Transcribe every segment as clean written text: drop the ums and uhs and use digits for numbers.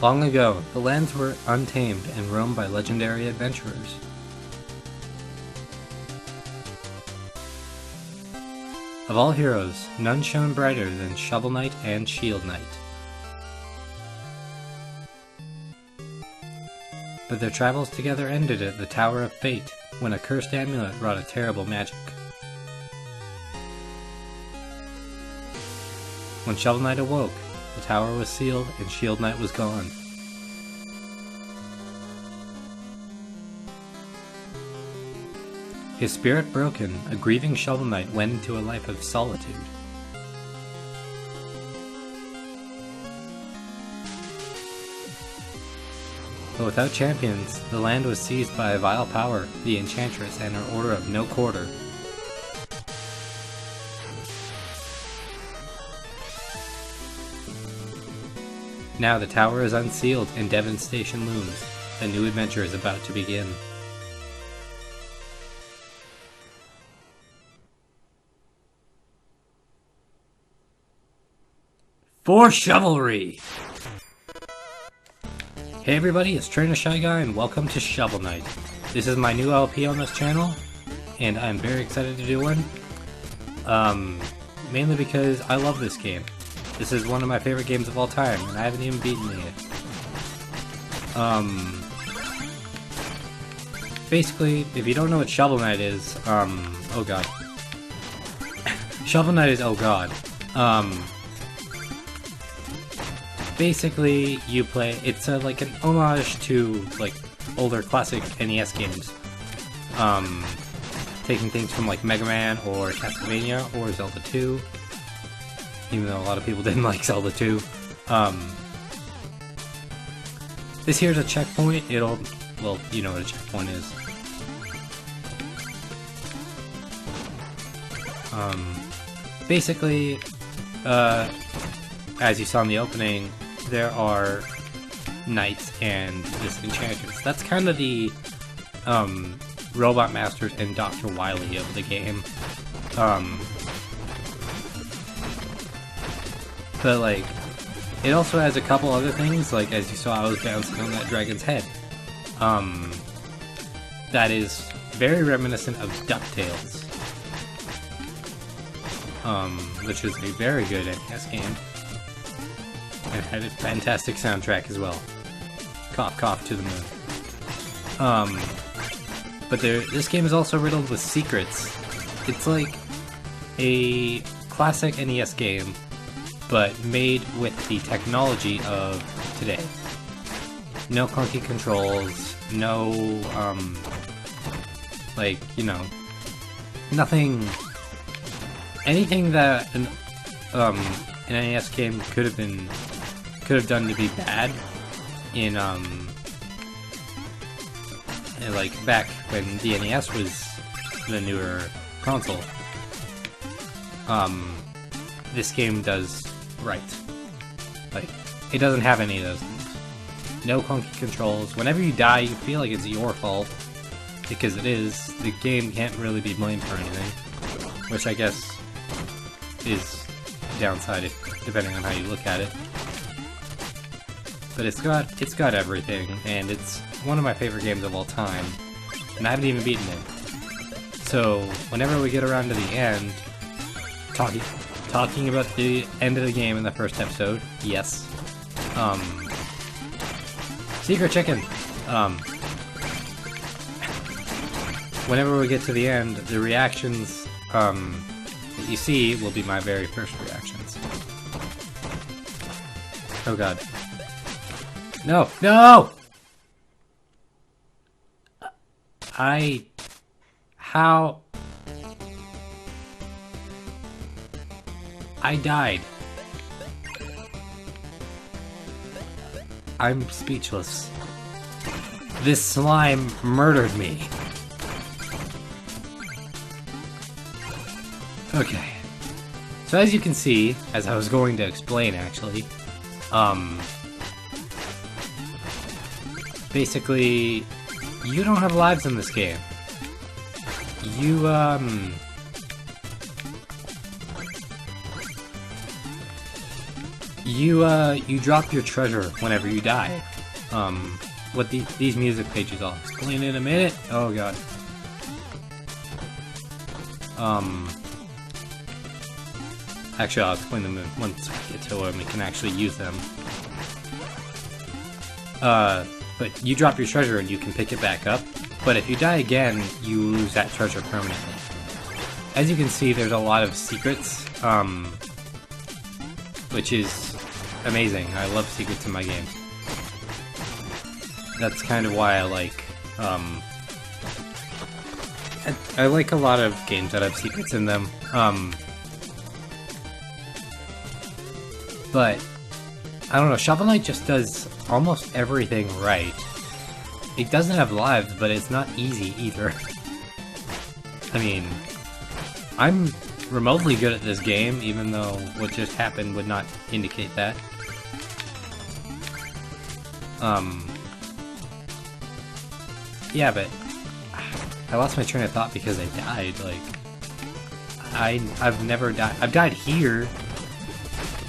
Long ago, the lands were untamed and roamed by legendary adventurers. Of all heroes, none shone brighter than Shovel Knight and Shield Knight. But their travels together ended at the Tower of Fate, when a cursed amulet wrought a terrible magic. When Shovel Knight awoke, the tower was sealed and Shield Knight was gone. His spirit broken, a grieving Shovel Knight went into a life of solitude. But without champions, the land was seized by a vile power, the Enchantress and her Order of No Quarter. Now the tower is unsealed and Devon Station looms. A new adventure is about to begin. For Chivalry! Hey everybody, it's Trainer Shy Guy and welcome to Shovel Knight. This is my new LP on this channel, and I'm very excited to do one. Mainly because I love this game. This is one of my favorite games of all time, and I haven't even beaten it yet. Basically, if you don't know what Shovel Knight is, oh god. Shovel Knight is oh god. Basically, you play, it's like an homage to, like, older classic NES games. Taking things from, like, Mega Man, or Castlevania, or Zelda 2. Even though a lot of people didn't like Zelda 2. This here's a checkpoint. Well, you know what a checkpoint is. Basically, as you saw in the opening, there are knights and this enchantress. That's kind of the Robot Masters and Dr. Wily of the game. But, like, it also has a couple other things, like, as you saw, I was bouncing on that dragon's head. That is very reminiscent of DuckTales. Which is a very good NES game. And it had a fantastic soundtrack as well. Cough, cough to the moon. But this game is also riddled with secrets. It's like a classic NES game, but made with the technology of today. No clunky controls, no, like, you know, nothing, anything that an NES game could have done to be bad in, like, back when the NES was the newer console. This game does right. Like, it doesn't have any of those things. No clunky controls. Whenever you die, you feel like it's your fault. Because it is. The game can't really be blamed for anything. Which I guess is a downside depending on how you look at it. But it's got everything, and it's one of my favorite games of all time. And I haven't even beaten it. So, whenever we get around to the end, talking about the end of the game in the first episode, yes. Secret chicken! Whenever we get to the end, the reactions, that you see will be my very first reactions. Oh god. No! No! How? I died. I'm speechless. This slime murdered me. Okay. So as you can see, as I was going to explain actually, basically, you don't have lives in this game. You, You drop your treasure whenever you die. What these music pages, I'll explain in a minute. Oh god. Actually, I'll explain them once we get to when we can actually use them. But you drop your treasure and you can pick it back up. But if you die again, you lose that treasure permanently. As you can see, there's a lot of secrets, which is amazing. I love secrets in my games. That's kind of why I like, I like a lot of games that have secrets in them. But, I don't know, Shovel Knight just does almost everything right. It doesn't have lives, but it's not easy either. I mean, I'm remotely good at this game, even though what just happened would not indicate that. Yeah, but I lost my train of thought because I died, like, I've never died. I've died here,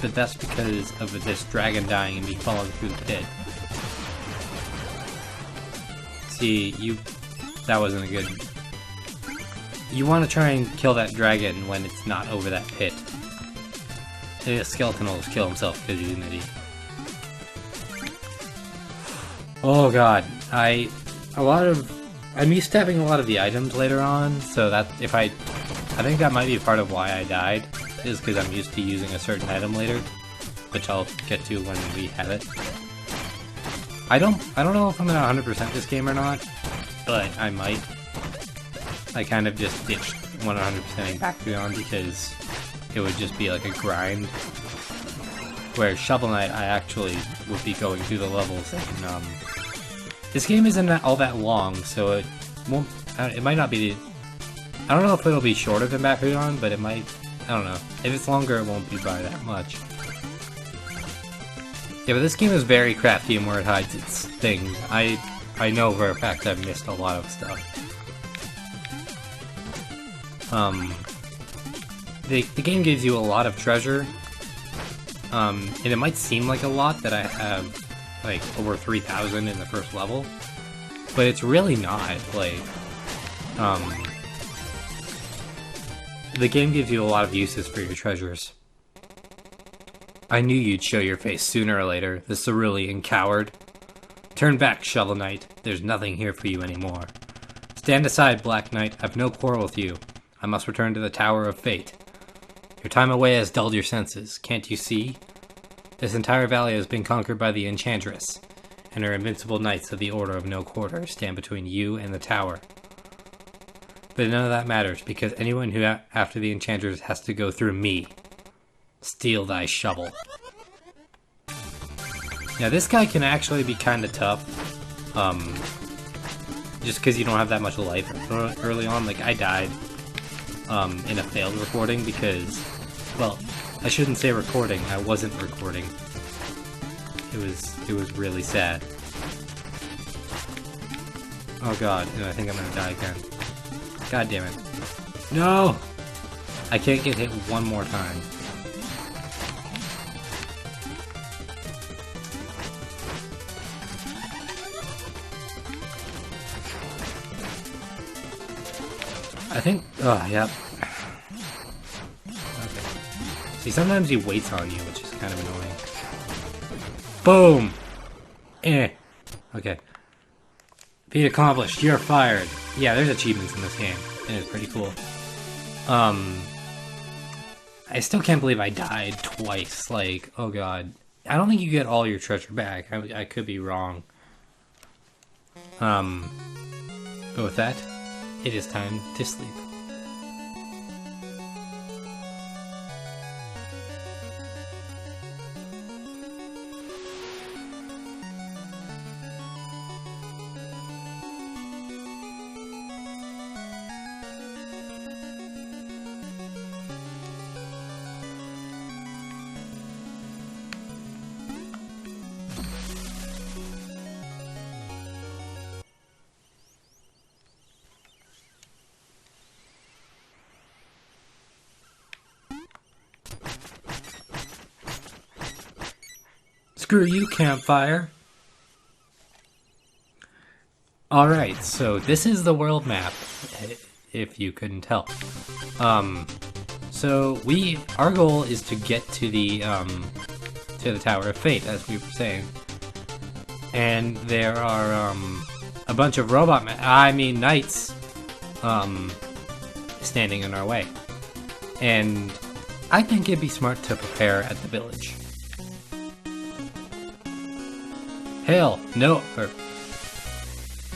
but that's because of this dragon dying and me falling through the pit. See, that wasn't a good... You want to try and kill that dragon when it's not over that pit. The skeleton will just kill himself because he's an idiot. Oh god, I'm used to having a lot of the items later on, so that I think that might be part of why I died, is because I'm used to using a certain item later, which I'll get to when we have it. I don't know if I'm gonna 100% this game or not, but I might. I kind of just ditched 100%ing Bakugan because it would just be like a grind. Whereas Shovel Knight, I actually would be going through the levels, and this game isn't all that long, so it won't. It might not be. I don't know if it'll be shorter than Bakugan, but it might. I don't know. If it's longer, it won't be by that much. Yeah, but this game is very crafty in where it hides its things. I know for a fact I've missed a lot of stuff. The game gives you a lot of treasure, and it might seem like a lot that I have like over 3,000 in the first level, but it's really not. Like, the game gives you a lot of uses for your treasures. I knew you'd show your face sooner or later, the cerulean coward. Turn back, Shovel Knight. There's nothing here for you anymore. Stand aside, Black Knight. I've no quarrel with you. I must return to the Tower of Fate. Your time away has dulled your senses. Can't you see? This entire valley has been conquered by the Enchantress, and her invincible knights of the Order of No Quarter stand between you and the tower. But none of that matters, because anyone who after the Enchantress has to go through me. Steal thy shovel. Now this guy can actually be kind of tough, just because you don't have that much life early on. Like, I died in a failed recording because, well, I shouldn't say recording, I wasn't recording. It was really sad. Oh god, and I think I'm gonna die again. God damn it. No! I can't get hit one more time. I think, oh, yep. Okay. See, sometimes he waits on you, which is kind of annoying. Boom! Eh. Okay. Feat accomplished, you're fired. Yeah, there's achievements in this game, and it's pretty cool. I still can't believe I died twice, like, oh god. I don't think you get all your treasure back, I could be wrong. But with that, it is time to sleep. Screw you, campfire. Alright, so this is the world map, if you couldn't tell. So our goal is to get to the Tower of Fate, as we were saying. And there are, a bunch of knights, standing in our way. And I think it'd be smart to prepare at the village. Hail!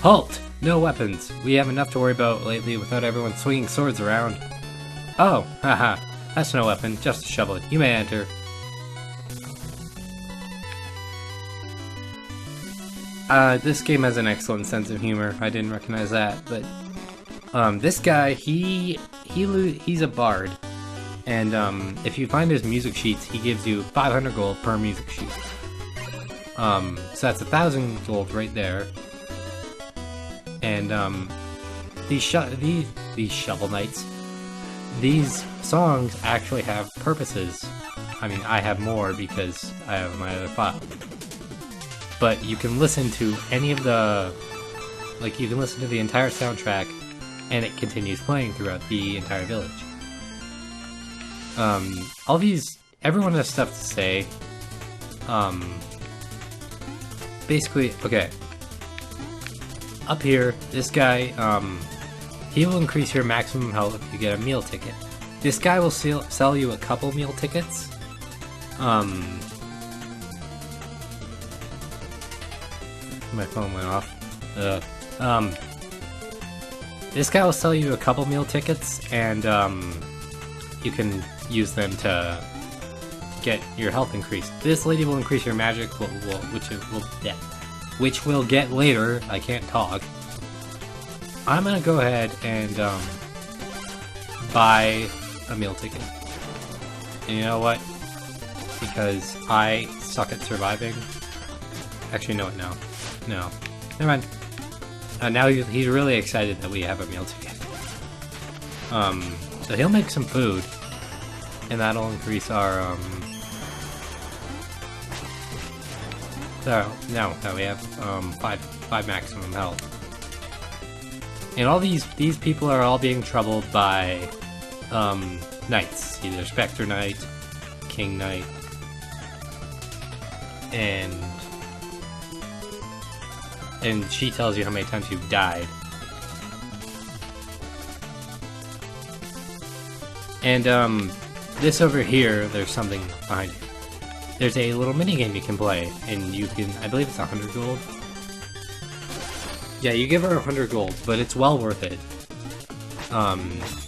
Halt! No weapons. We have enough to worry about lately without everyone swinging swords around. Oh, haha. That's no weapon, just a shovel. You may enter. This game has an excellent sense of humor. I didn't recognize that, but this guy, he's a bard, and if you find his music sheets, he gives you 500 gold per music sheet. So that's 1,000 gold right there. And these Shovel Knights, these songs actually have purposes. I mean, I have more because I have my other file. But you can listen to any of the, you can listen to the entire soundtrack, and it continues playing throughout the entire village. Everyone has stuff to say. Basically, okay. Up here, this guy, he will increase your maximum health if you get a meal ticket. This guy will sell you a couple meal tickets. My phone went off. This guy will sell you a couple meal tickets, and you can use them to get your health increased. This lady will increase your magic, which we'll get later. I can't talk. I'm gonna go ahead and buy a meal ticket. And you know what? Because I suck at surviving. Actually, no. Never mind. Now he's really excited that we have a meal ticket. So he'll make some food, and that'll increase our So now we have five maximum health. And all these people are all being troubled by knights, either Spectre Knight, King Knight, and she tells you how many times you've died. And this over here, there's something behind you. There's a little minigame you can play, and you can, I believe it's 100 gold. Yeah, you give her 100 gold, but it's well worth it.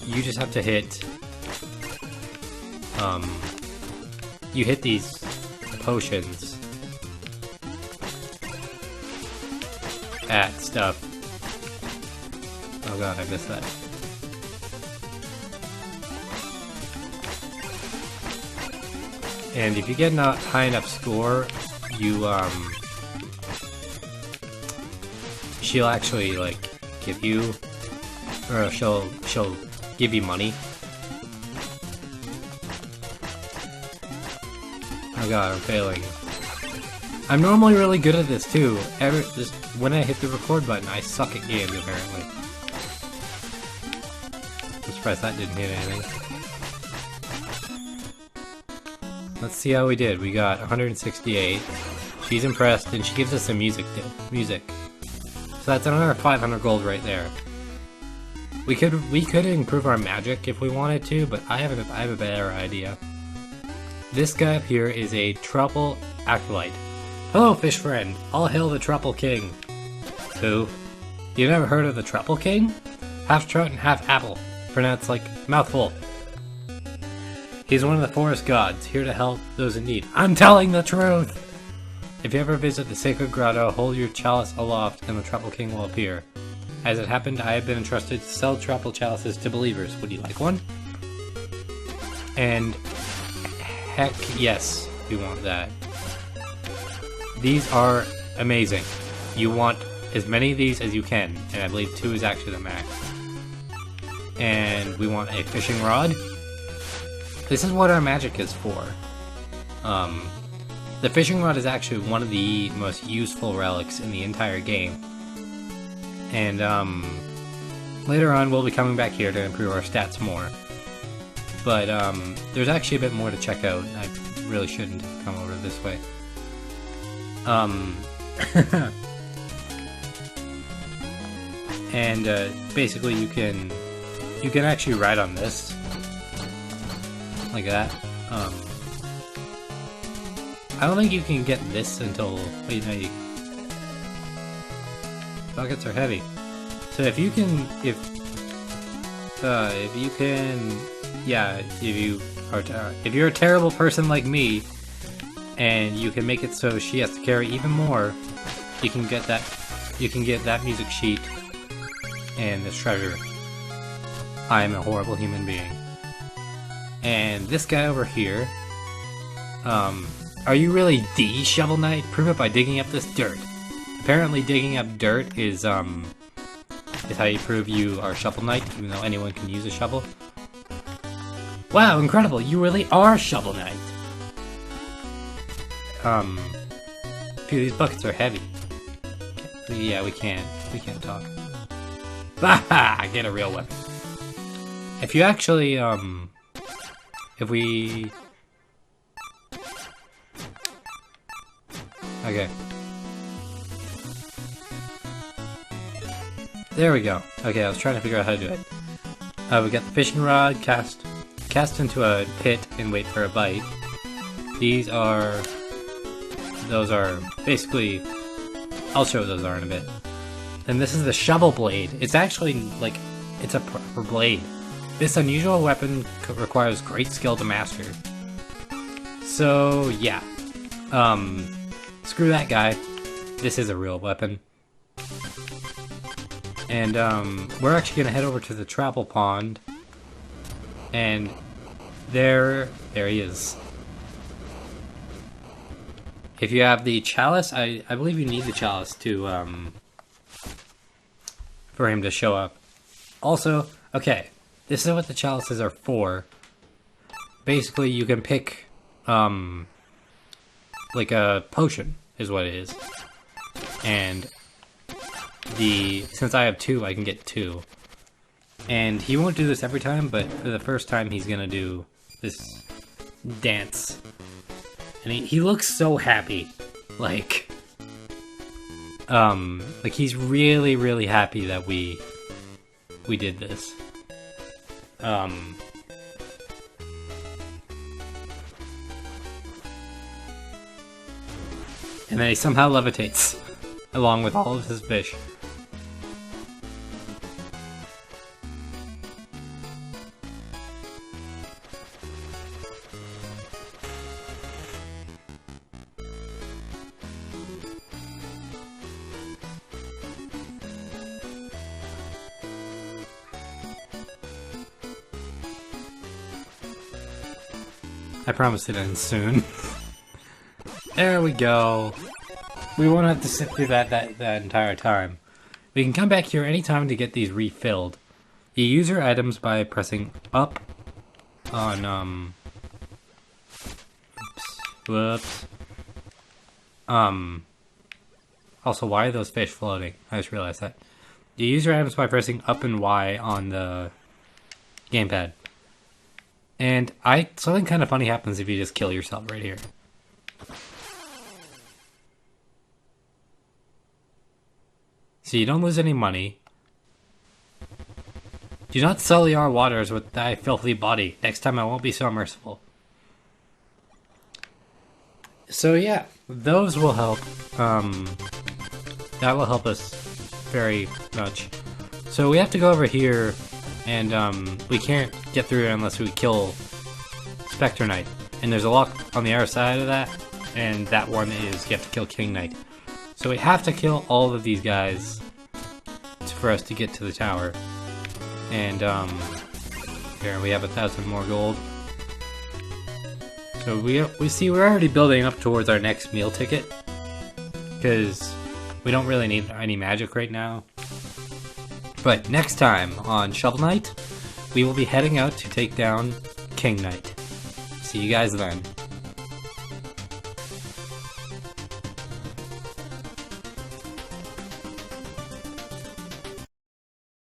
You just have to hit, you hit these potions at stuff. Oh god, I missed that. And if you get a high enough score, you, she'll actually, give you, or she'll give you money. Oh god, I'm failing. I'm normally really good at this too. Just when I hit the record button, I suck at games apparently. I'm surprised that didn't hit anything. Let's see how we did. We got 168. She's impressed, and she gives us some music. So that's another 500 gold right there. We could improve our magic if we wanted to, but I have a better idea. This guy up here is a Truple Acolyte. Hello, fish friend. All hail the Truple King. Who? You never heard of the Truple King? Half trout and half apple. Pronounced like mouthful. He's one of the forest gods, here to help those in need. I'm telling the truth! If you ever visit the sacred grotto, hold your chalice aloft and the Truple King will appear. As it happened, I have been entrusted to sell Truple chalices to believers. Would you like one? And heck yes, we want that. These are amazing. You want as many of these as you can, and I believe 2 is actually the max. And we want a fishing rod. This is what our magic is for. The fishing rod is actually one of the most useful relics in the entire game. And later on we'll be coming back here to improve our stats more. But there's actually a bit more to check out. I really shouldn't come over this way. And basically you can actually ride on this like that. I don't think you can get this until buckets are heavy. So if you you're a terrible person like me and you can make it so she has to carry even more, you can get that music sheet and this treasure. I am a horrible human being. And this guy over here, are you really the Shovel Knight? Prove it by digging up this dirt. Apparently digging up dirt is how you prove you are Shovel Knight, even though anyone can use a shovel. Wow, incredible! You really are Shovel Knight! Phew, these buckets are heavy. Yeah, we can't talk. Baha! Get a real weapon. If you actually, if we... Okay. There we go. Okay, I was trying to figure out how to do it. We got the fishing rod, cast into a pit and wait for a bite. Those are basically, I'll show what those are in a bit. And this is the shovel blade. It's actually like, it's a proper blade. This unusual weapon requires great skill to master. So yeah, screw that guy. This is a real weapon. And we're actually gonna head over to the travel pond. And there he is. If you have the chalice, I believe you need the chalice to for him to show up. Also, okay, this is what the chalices are for. Basically, you can pick like a potion is what it is. And since I have 2, I can get 2. And he won't do this every time, but for the first time he's gonna do this dance. And he looks so happy. Like he's really, really happy that we did this. And then he somehow levitates, along with all of his fish. I promise it ends soon. There we go. We won't have to sit through that entire time. We can come back here anytime to get these refilled. You use your items by pressing up on whoops. Also, why are those fish floating? I just realized that. You use your items by pressing up and Y on the gamepad. And something kind of funny happens if you just kill yourself right here. So you don't lose any money. Do not sully our waters with thy filthy body. Next time I won't be so merciful. So yeah, those will help. That will help us very much. So we have to go over here, and we can't get through it unless we kill Spectre Knight. And there's a lock on the other side of that, and that one is you have to kill King Knight. So we have to kill all of these guys for us to get to the tower. And here we have 1,000 more gold. So we see we're already building up towards our next meal ticket, because we don't really need any magic right now. But next time on Shovel Knight, we will be heading out to take down King Knight. See you guys then.